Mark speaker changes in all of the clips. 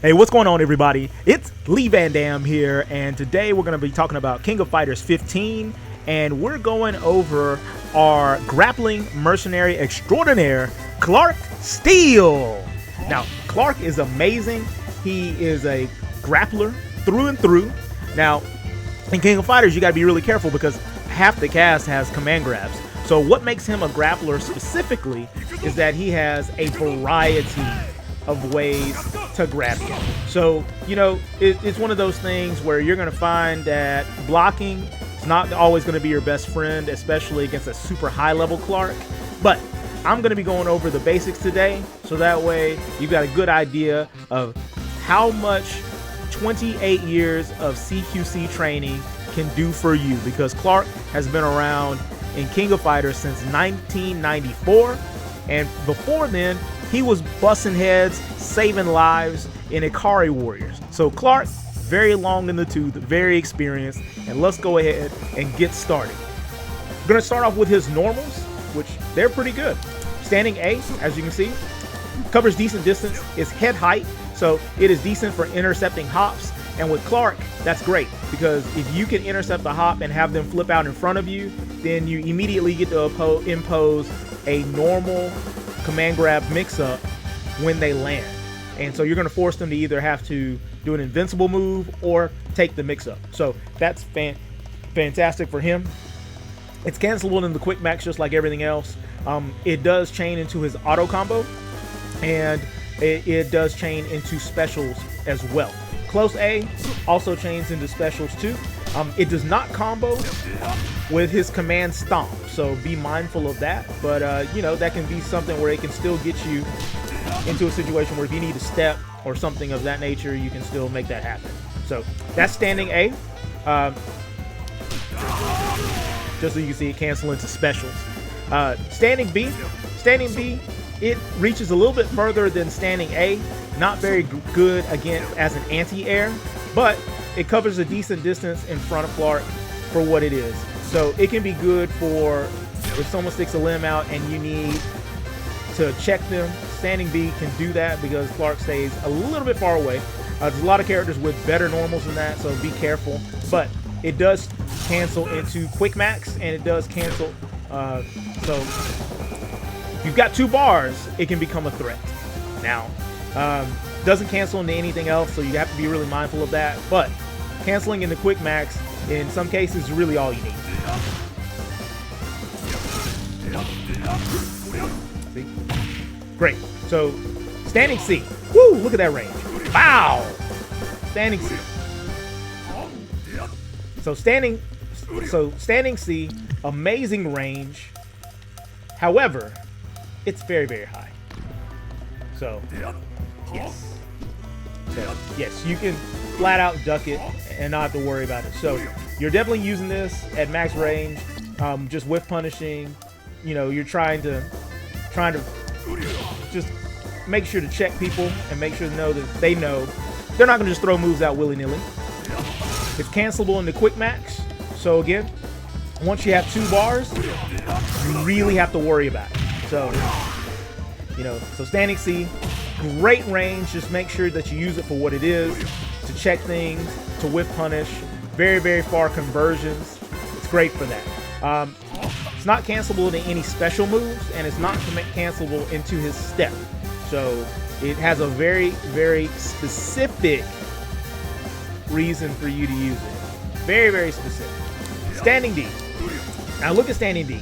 Speaker 1: Hey, what's going on, everybody? It's Lee Van Dam here, and today we're going to be talking about King of Fighters 15, and we're going over our grappling mercenary extraordinaire, Clark Steele. Now, Clark is amazing. He is a grappler through and through. Now, in King of Fighters, you got to be really careful because half the cast has command grabs. So what makes him a grappler specifically is that he has a variety of ways to grab you. So, you know, it's one of those things where you're going to find that blocking is not always going to be your best friend, especially against a super high level Clark. But I'm going to be going over the basics today, so that way you've got a good idea of how much 28 years of CQC training can do for you, because Clark has been around in King of Fighters since 1994, and before then he was busting heads, saving lives in Ikari Warriors. So Clark, very long in the tooth, very experienced, and let's go ahead and get started. We're going to start off with his normals, which they're pretty good. Standing A, as you can see, covers decent distance, is head height, so it is decent for intercepting hops. And with Clark, that's great, because if you can intercept the hop and have them flip out in front of you, then you immediately get to impose a normal command grab mix-up when they land. And so you're going to force them to either have to do an invincible move or take the mix-up. So that's fantastic for him. It's cancelable in the quick max just like everything else. It does chain into his auto combo, and it does chain into specials as well. Close A also chains into specials too. It does not combo with his command stomp, so be mindful of that. But you know, that can be something where it can still get you into a situation where if you need a step or something of that nature, you can still make that happen. So that's standing A. Just so you can see it cancel into specials. Standing B, it reaches a little bit further than standing A. Not very good again as an anti-air, but it covers a decent distance in front of Clark for what it is. So it can be good for if someone sticks a limb out and you need to check them. Standing B can do that because Clark stays a little bit far away. There's a lot of characters with better normals than that, so be careful. But it does cancel into quick max, and it does cancel. So if you've got 2 bars, it can become a threat. Now, doesn't cancel into anything else, so you have to be really mindful of that. But canceling into quick max in some cases is really all you need. See? Great. So standing C. Woo! Look at that range. Wow! Standing C. So standing C, amazing range. However, it's very, very high. So yes. So, yes, you can flat out duck it and not have to worry about it. So you're definitely using this at max range, just whiff punishing. You know, you're trying to just make sure to check people and make sure to know that they know they're not going to just throw moves out willy-nilly. It's cancelable into quick max. So again, once you have 2 bars, you really have to worry about it. So, you know, so standing C, great range. Just make sure that you use it for what it is, to check things, to whiff punish, very, very far conversions. It's great for that. It's not cancelable into any special moves, and it's not cancelable into his step. So it has a very, very specific reason for you to use it. Very, very specific. Standing D. Now look at standing D.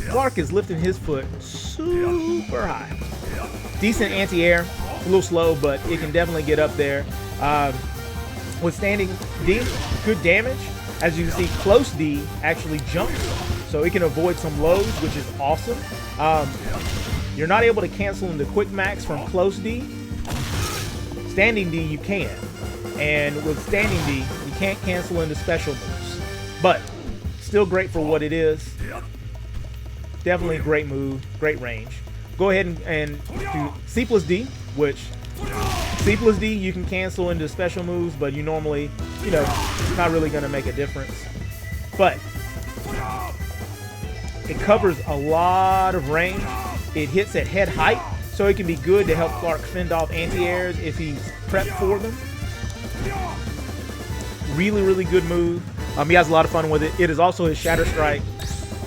Speaker 1: Clark is lifting his foot super high. Decent anti-air, a little slow, but it can definitely get up there. With standing D, good damage. As you can see, close D actually jumps, so it can avoid some lows, which is awesome. You're not able to cancel into quick max from close D. Standing D you can, and with standing D you can't cancel into special moves, but still great for what it is. Definitely a great move, great range. Go ahead and do C plus D, which C plus D you can cancel into special moves, but you normally, you know, it's not really going to make a difference. But it covers a lot of range. It hits at head height, so it can be good to help Clark fend off anti-airs if he's prepped for them. Really, really good move. He has a lot of fun with it. It is also his Shatter Strike.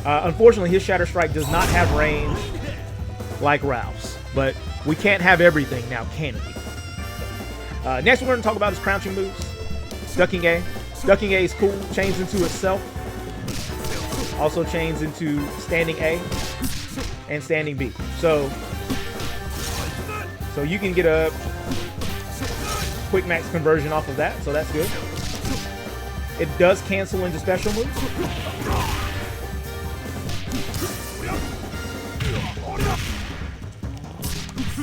Speaker 1: Unfortunately, his Shatter Strike does not have range like Ralph's, but we can't have everything now, can we? Next, we're going to talk about his crouching moves. Ducking A. Ducking A is cool. Chains into itself. Also chains into standing A and standing B. So you can get a quick max conversion off of that, so that's good. It does cancel into special moves.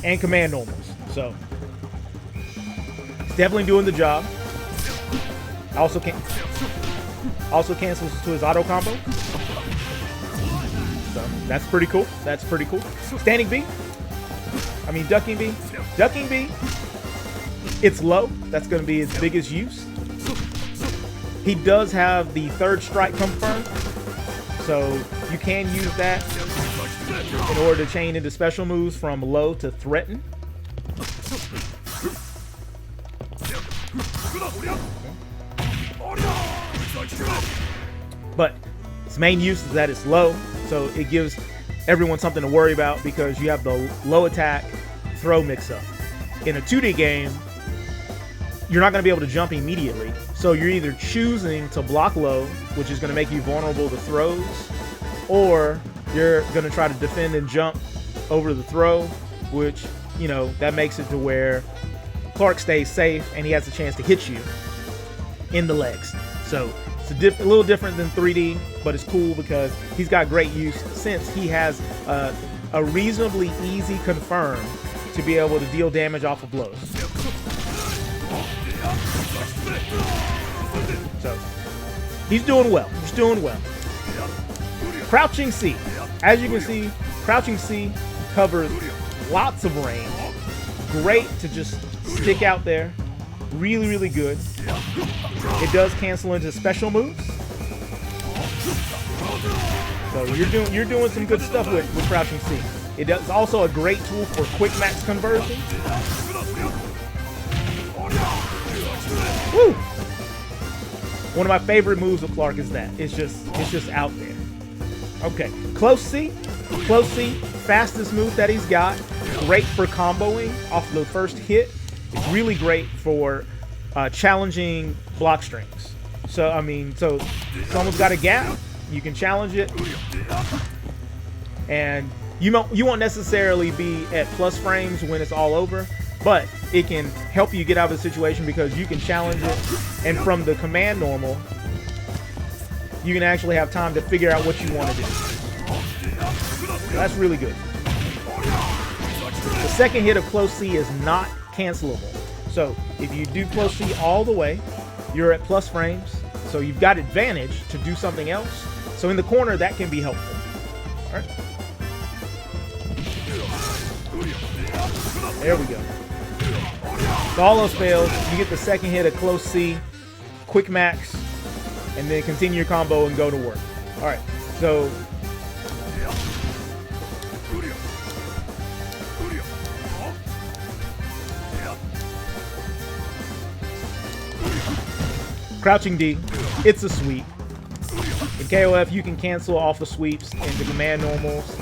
Speaker 1: And command normals. So it's definitely doing the job. Also cancels to his auto combo. So that's pretty cool. That's pretty cool. Standing B. I mean ducking B. Ducking B. It's low. That's going to be his biggest use. He does have the third strike confirmed, so you can use that in order to chain into special moves from low to threaten. But its main use is that it's low, so it gives everyone something to worry about because you have the low attack throw mix-up. In a 2D game, you're not going to be able to jump immediately, so you're either choosing to block low, which is going to make you vulnerable to throws, or you're going to try to defend and jump over the throw, which, you know, that makes it to where Clark stays safe and he has a chance to hit you in the legs. So it's a little different than 3D, but it's cool because he's got great use since he has a reasonably easy confirm to be able to deal damage off of blows. So he's doing well. He's doing well. Crouching C. As you can see, crouching C covers lots of range. Great to just stick out there. Really, really good. It does cancel into special moves. So you're doing some good stuff with crouching C. It is also a great tool for quick max conversion. Woo! One of my favorite moves of Clark is that. It's just out there. Okay, close C. Close C, fastest move that he's got. Great for comboing off the first hit. It's really great for challenging block strings. So, I mean, so someone's got a gap, you can challenge it. And you won't necessarily be at plus frames when it's all over, but it can help you get out of the situation because you can challenge it. And from the command normal, you can actually have time to figure out what you want to do. So that's really good. The second hit of close C is not cancelable. So if you do close C all the way, you're at plus frames. So you've got advantage to do something else. So in the corner, that can be helpful. All right. There we go. So all those fails, you get the second hit of close C, quick max, and then continue your combo and go to work. All right. So crouching D, it's a sweep. In KOF, you can cancel off the sweeps into command normals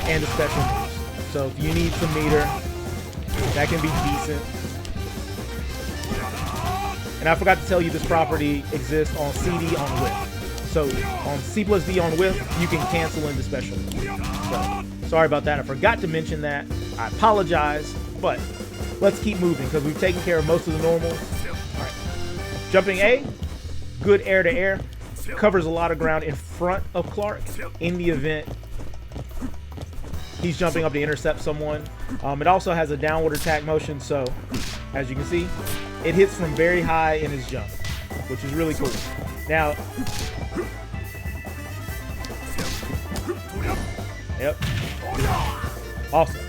Speaker 1: and the special moves. So if you need some meter, that can be decent. And I forgot to tell you this property exists on CD on whiff. So on C plus D on whiff, you can cancel into special moves. So sorry about that. I forgot to mention that. I apologize, but let's keep moving because we've taken care of most of the normals. All right. Jumping A. Good air to air, covers a lot of ground in front of Clark in the event he's jumping up to intercept someone. It also has a downward attack motion, so as you can see, it hits from very high in his jump, which is really cool. Now, yep, awesome.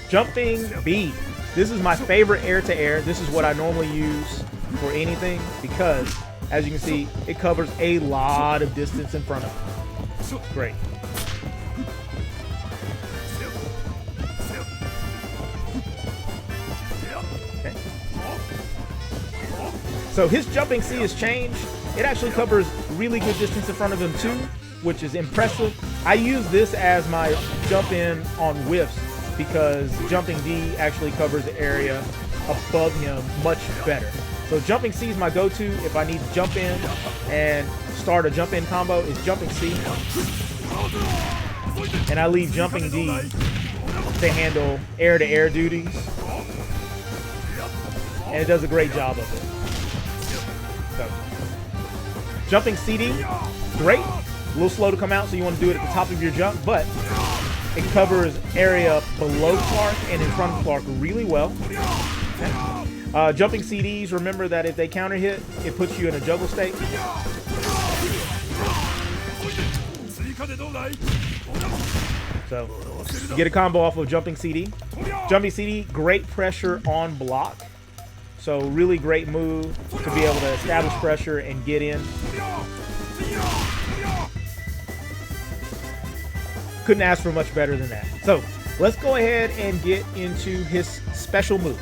Speaker 1: Jumping B. This is my favorite air to air. This is what I normally use for anything because, as you can see, it covers a lot of distance in front of it. Great. So his jumping C has changed. It actually covers really good distance in front of him too, which is impressive. I use this as my jump in on whiffs because jumping D actually covers the area above him much better. So jumping C is my go-to if I need to jump in and start a jump in combo is jumping C. And I leave jumping D to handle air-to-air duties. And it does a great job of it. So, jumping CD, great. A little slow to come out, so you want to do it at the top of your jump, but it covers area below Clark and in front of Clark really well. Okay. Jumping CDs, remember that if they counter hit, it puts you in a juggle state. So, you get a combo off of jumping CD. Jumping CD, great pressure on block. So really great move to be able to establish pressure and get in. Couldn't ask for much better than that. So let's go ahead and get into his special moves.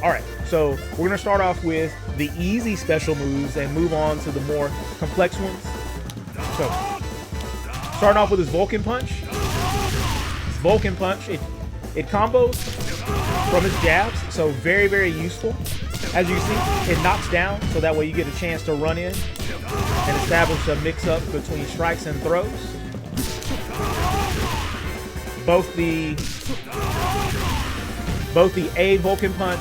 Speaker 1: All right, so we're gonna start off with the easy special moves and move on to the more complex ones. So starting off with his Vulcan Punch. His Vulcan Punch, it combos from his jabs, so very, very useful. As you can see, it knocks down, so that way you get a chance to run in and establish a mix-up between strikes and throws. Both the A Vulcan Punch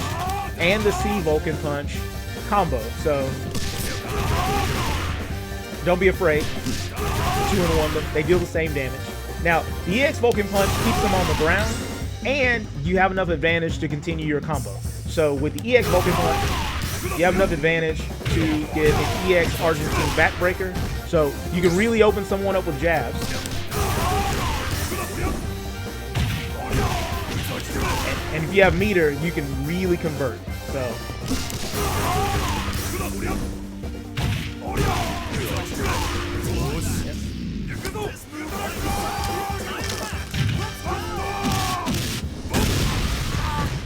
Speaker 1: and the C Vulcan Punch combo, so don't be afraid. 2-in-1 them, they deal the same damage. Now, the EX Vulcan Punch keeps them on the ground, and you have enough advantage to continue your combo. So with the EX Vulcan Punch, you have enough advantage to get an EX Argentine Backbreaker. So you can really open someone up with jabs. And if you have meter, you can really convert. So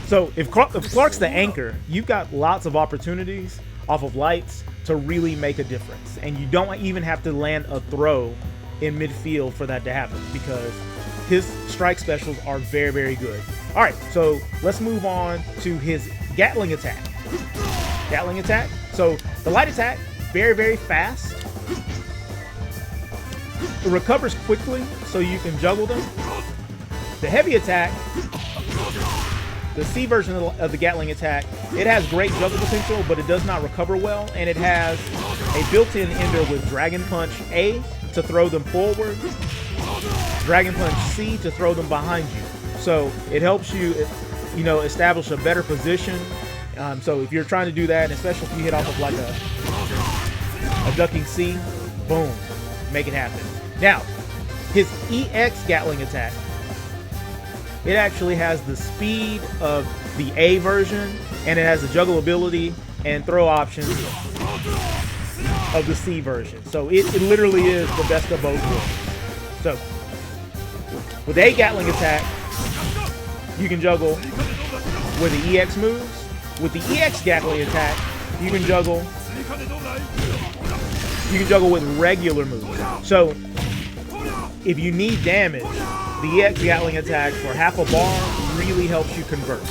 Speaker 1: So if Clark's the anchor, you've got lots of opportunities off of lights to really make a difference. And you don't even have to land a throw in midfield for that to happen because his strike specials are very, very good. All right, so let's move on to his Gatling Attack. Gatling Attack. So the light attack, very, very fast. It recovers quickly so you can juggle them. The heavy attack, the C version of the Gatling Attack, it has great juggle potential, but it does not recover well, and it has a built-in ender with Dragon Punch A to throw them forward, Dragon Punch C to throw them behind you. So it helps you, establish a better position. So if you're trying to do that, and especially if you hit off of like a ducking C, boom, make it happen. Now, his EX Gatling Attack, it actually has the speed of the A version, and it has the juggle ability and throw options of the C version. So it literally is the best of both worlds. So with A Gatling Attack, you can juggle with the EX moves. With the EX Gatling Attack, you can juggle with regular moves. So if you need damage, the EX Gatling Attack for half a bar really helps you convert.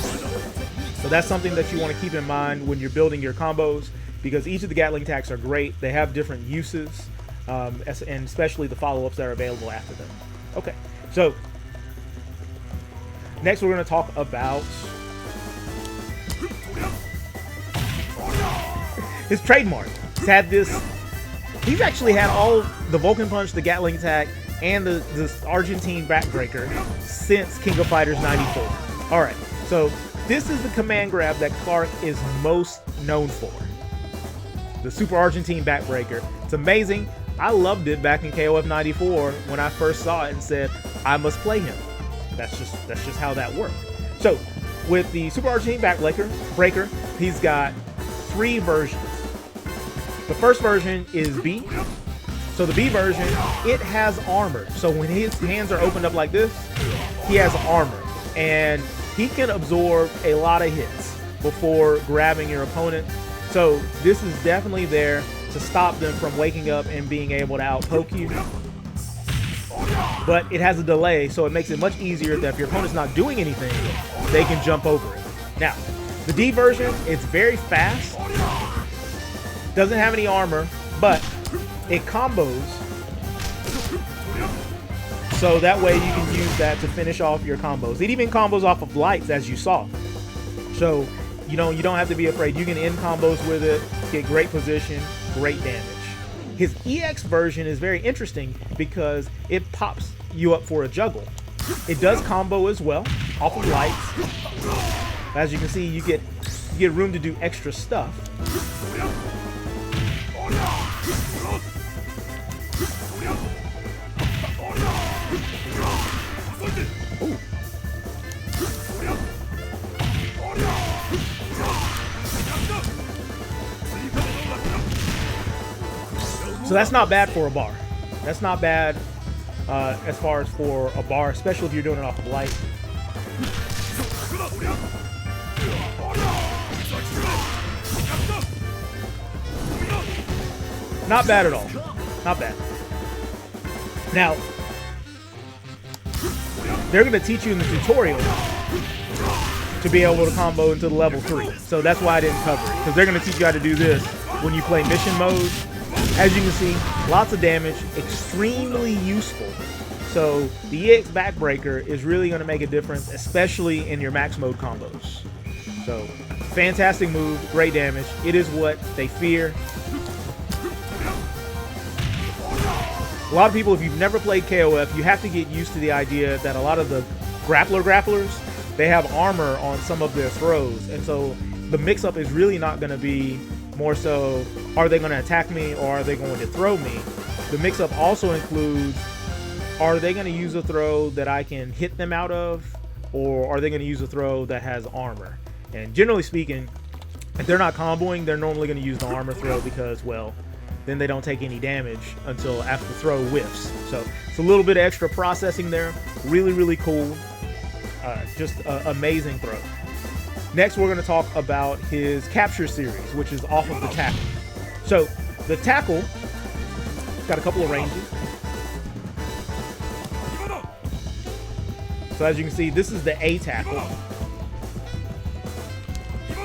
Speaker 1: So that's something that you want to keep in mind when you're building your combos, because each of the Gatling Attacks are great. They have different uses, and especially the follow-ups that are available after them. Okay, so next we're going to talk about his trademark. He's actually had all the Vulcan Punch, the Gatling Attack, and the Argentine Backbreaker since King of Fighters 94. All right, so this is the command grab that Clark is most known for. The Super Argentine Backbreaker. It's amazing. I loved it back in KOF 94 when I first saw it and said, I must play him. That's just how that worked. So with the Super Argentine Backbreaker, he's got 3 versions. The first version is B. So the B version, it has armor. So when his hands are opened up like this, he has armor. And he can absorb a lot of hits before grabbing your opponent. So this is definitely there to stop them from waking up and being able to out-poke you. But it has a delay, so it makes it much easier that if your opponent's not doing anything, they can jump over it. Now, the D version, it's very fast. Doesn't have any armor, but it combos. So that way you can use that to finish off your combos. It even combos off of lights, as you saw. So, you don't have to be afraid. You can end combos with it, get great position, great damage. His EX version is very interesting because it pops you up for a juggle. It does combo as well, off of lights. As you can see, you get room to do extra stuff. Ooh. So that's not bad for a bar. That's not bad as far as for a bar, especially if you're doing it off of light. Not bad at all. Not bad. Now, they're going to teach you in the tutorial to be able to combo into the level 3. So that's why I didn't cover it, because they're going to teach you how to do this when you play mission mode. As you can see, lots of damage, extremely useful. So the EX Backbreaker is really going to make a difference, especially in your max mode combos. So fantastic move, great damage. It is what they fear. A lot of people, if you've never played KOF, you have to get used to the idea that a lot of the grapplers, they have armor on some of their throws. And so the mix-up is really not going to be more so, are they going to attack me or are they going to throw me? The mix-up also includes, are they going to use a throw that I can hit them out of, or are they going to use a throw that has armor? And generally speaking, if they're not comboing, they're normally going to use the armor throw because, well, then they don't take any damage until after the throw whiffs. So it's a little bit of extra processing there. Really, really cool. Just amazing throw. Next, we're going to talk about his capture series, which is off of the tackle. So the tackle got a couple of ranges. So as you can see, this is the A tackle.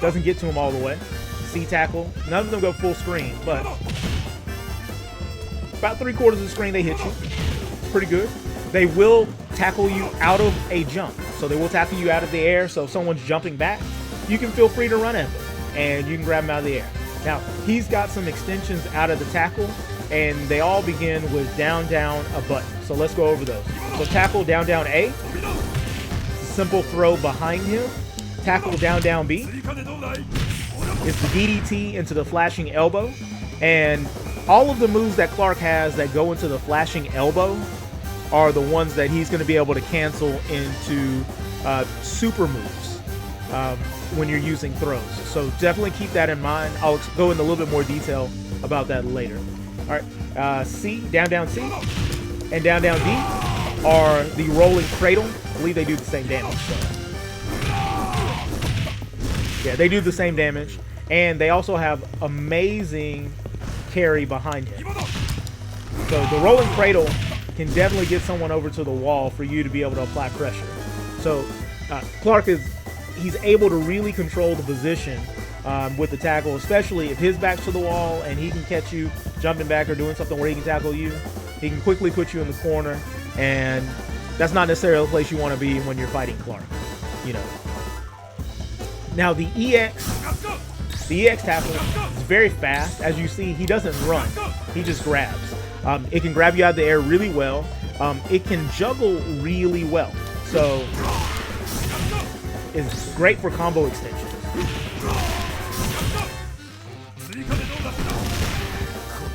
Speaker 1: Doesn't get to him all the way. C tackle. None of them go full screen, but about 3/4 of the screen they hit you. It's pretty good. They will tackle you out of a jump. So they will tackle you out of the air. So if someone's jumping back, you can feel free to run at them and you can grab them out of the air. Now, he's got some extensions out of the tackle, and they all begin with down, down, a button. So let's go over those. So tackle, down, down, A. Simple throw behind him. Tackle, down, down, B. It's the DDT into the flashing elbow. And all of the moves that Clark has that go into the flashing elbow are the ones that he's going to be able to cancel into super moves when you're using throws. So definitely keep that in mind. I'll go into a little bit more detail about that later. All right, C, down, down, C, and down, down, D are the rolling cradle. I believe they do the same damage. So. Yeah, they do the same damage. And they also have amazing carry behind him. So the rolling cradle can definitely get someone over to the wall for you to be able to apply pressure. So Clark he's able to really control the position with the tackle, especially if his back's to the wall and he can catch you jumping back or doing something where he can tackle you. He can quickly put you in the corner, and that's not necessarily the place you want to be when you're fighting Clark, you know. Now the EX tackle is very fast. As you see, he doesn't run, he just grabs. It can grab you out of the air really well. It can juggle really well. So it's great for combo extensions.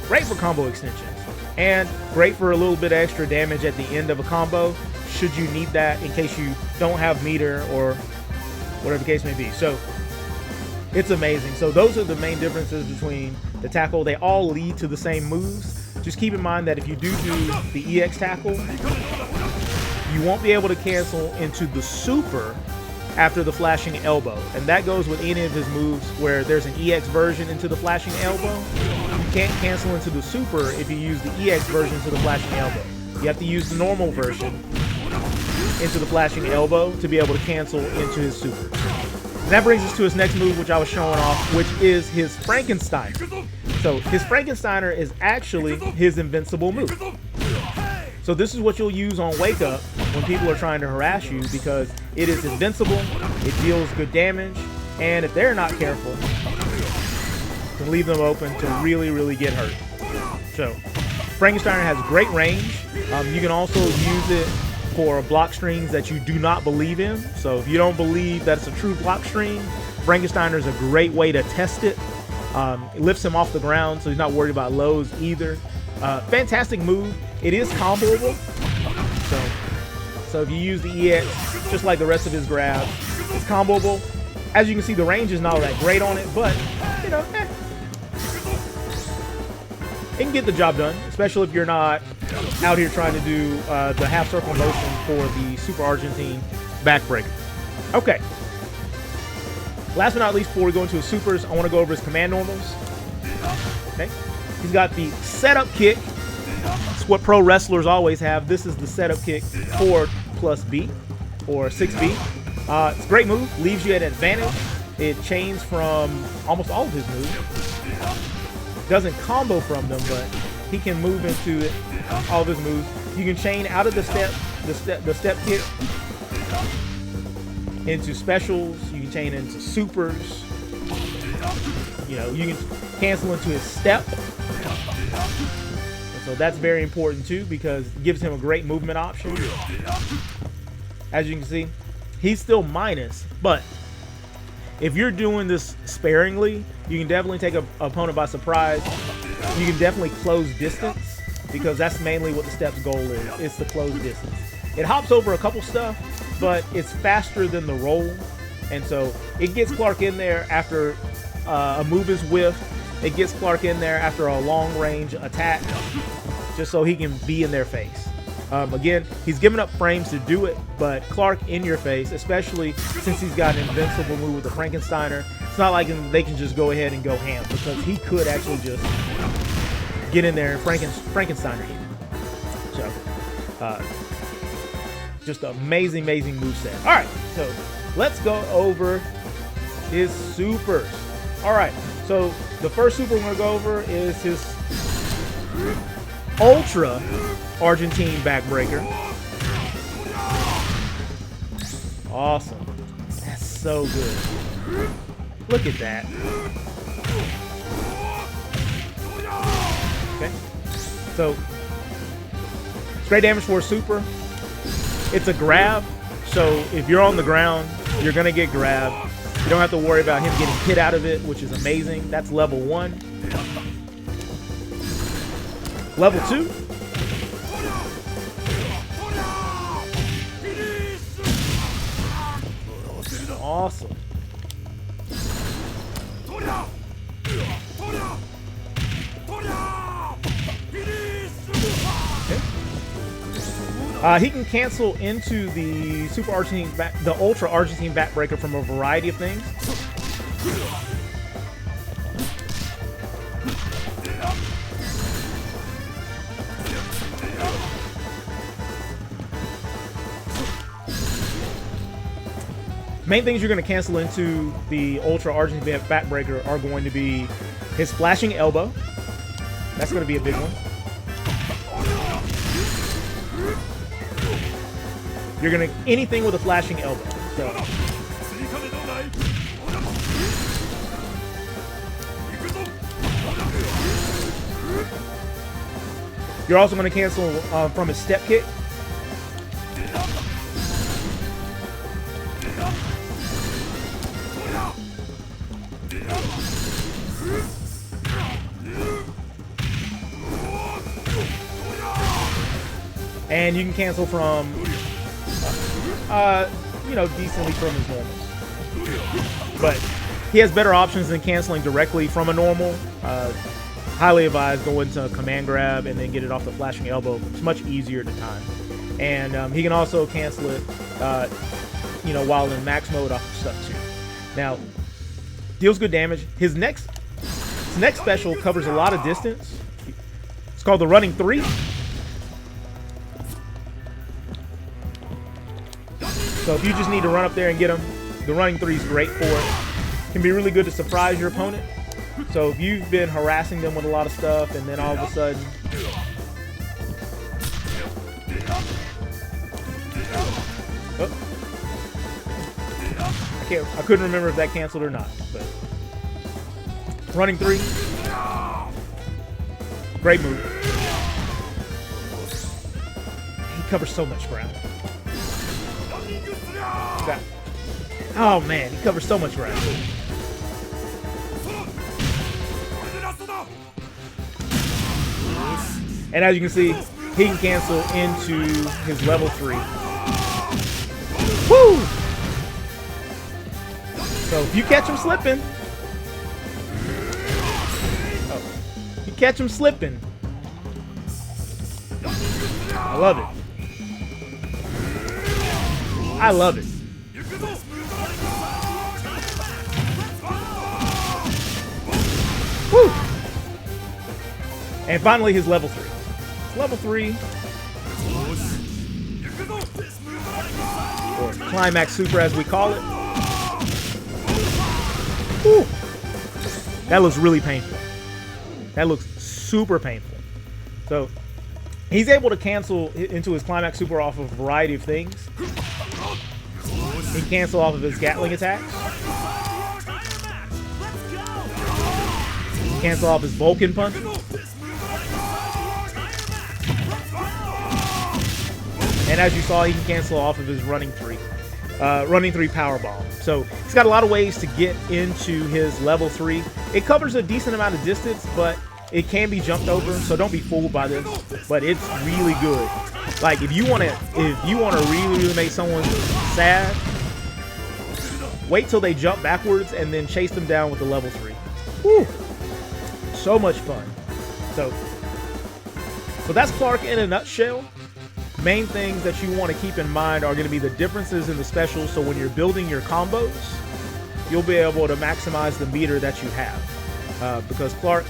Speaker 1: Great for combo extensions. And great for a little bit of extra damage at the end of a combo, should you need that in case you don't have meter or whatever the case may be. So it's amazing. So those are the main differences between the tackle. They all lead to the same moves. Just keep in mind that if you do the EX tackle, you won't be able to cancel into the super after the flashing elbow, and that goes with any of his moves where there's an EX version into the flashing elbow. You can't cancel into the super if you use the EX version to the flashing elbow. You have to use the normal version into the flashing elbow to be able to cancel into his super. And that brings us to his next move, which I was showing off, which is his Frankenstein. So his Frankensteiner is actually his invincible move. So this is what you'll use on Wake Up when people are trying to harass you, because it is invincible, it deals good damage, and if they're not careful, it can leave them open to really, really get hurt. So Frankensteiner has great range. You can also use it for block strings that you do not believe in. So if you don't believe that it's a true block string, Frankensteiner is a great way to test it. It lifts him off the ground, so he's not worried about lows either. Fantastic move. It is comboable. So if you use the EX, just like the rest of his grab, it's comboable. As you can see, the range is not all that great on it, but, you know, it can get the job done, especially if you're not out here trying to do the half circle motion for the Super Argentine Backbreaker. Okay. Last but not least, before we go into his supers, I want to go over his command normals. Okay. He's got the setup kick. It's what pro wrestlers always have. This is the setup kick 4+B or 6B. It's a great move. Leaves you at advantage. It chains from almost all of his moves. Doesn't combo from them, but he can move into all of his moves. You can chain out of the step kick into specials. You can chain into supers. You know, you can cancel into his step. So that's very important too, because it gives him a great movement option. As you can see, he's still minus, but if you're doing this sparingly, you can definitely take an opponent by surprise. You can definitely close distance, because that's mainly what the step's goal is. It's to close distance. It hops over a couple stuff, but it's faster than the roll, and so it gets Clark in there after a move is whiffed. It gets Clark in there after a long range attack, just so he can be in their face. Again, he's giving up frames to do it, but Clark in your face, especially since he's got an invincible move with the Frankensteiner, it's not like they can just go ahead and go ham, because he could actually just get in there and Frankensteiner you. So, just an amazing, amazing moveset. All right, so let's go over his supers. All right, so the first super we're going to go over is his Ultra Argentine Backbreaker. Awesome. That's so good. Look at that. Okay. So, straight damage for a super. It's a grab, so if you're on the ground, you're going to get grabbed. You don't have to worry about him getting hit out of it, which is amazing. That's level 1. Level 2. Awesome. He can cancel into the the Ultra Argentine Backbreaker from a variety of things. Main things you're going to cancel into the Ultra Argentine Backbreaker are going to be his flashing elbow. That's going to be a big one. You're going to anything with a flashing elbow. So. You're also going to cancel from his step kick. And you can cancel from, you know, decently from his normals. But he has better options than canceling directly from a normal. Highly advised, go into a command grab and then get it off the flashing elbow. It's much easier to time. And he can also cancel it while in max mode off of stuff too. Now, deals good damage. His next special covers a lot of distance. It's called the Running 3. So if you just need to run up there and get him, the Running 3 is great for it. Can be really good to surprise your opponent. So if you've been harassing them with a lot of stuff and then all of a sudden I couldn't remember if that canceled or not, but Running 3, great move. He covers so much ground. Oh man, he covers so much ground. And as you can see, he can cancel into his level 3. Woo! So if you catch him slipping, I love it. I love it. Woo! And finally, his level 3. Level 3, or Climax Super as we call it. Woo. That looks really painful. That looks super painful. So he's able to cancel into his Climax Super off of a variety of things. He can cancel off of his Gatling Attack. He can cancel off his Vulcan Punch. And as you saw, he can cancel off of his Running 3 Powerball. So he's got a lot of ways to get into his level 3. It covers a decent amount of distance, but it can be jumped over, so don't be fooled by this. But it's really good. Like if you want to really make someone sad, wait till they jump backwards and then chase them down with the level 3. Woo! So much fun. So that's Clark in a nutshell. Main things that you want to keep in mind are going to be the differences in the specials. So when you're building your combos, you'll be able to maximize the meter that you have. Because Clark,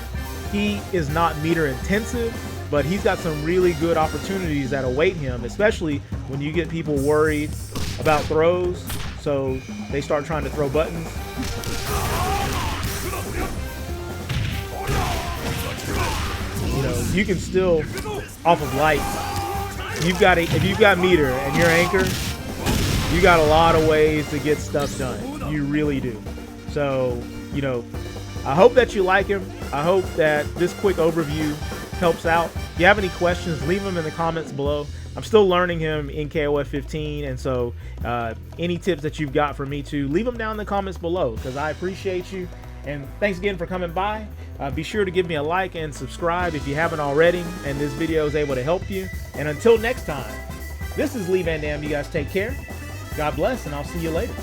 Speaker 1: he is not meter intensive, but he's got some really good opportunities that await him, especially when you get people worried about throws. So they start trying to throw buttons. You can still, off of light, if you've got meter and you're anchor, you got a lot of ways to get stuff done. You really do. So, I hope that you like him. I hope that this quick overview helps out. If you have any questions, leave them in the comments below. I'm still learning him in KOF 15, and so any tips that you've got for me too, leave them down in the comments below, because I appreciate you. And thanks again for coming by. Be sure to give me a like and subscribe if you haven't already, and this video is able to help you. And until next time, this is Lee Van Dam. You guys take care. God bless, and I'll see you later.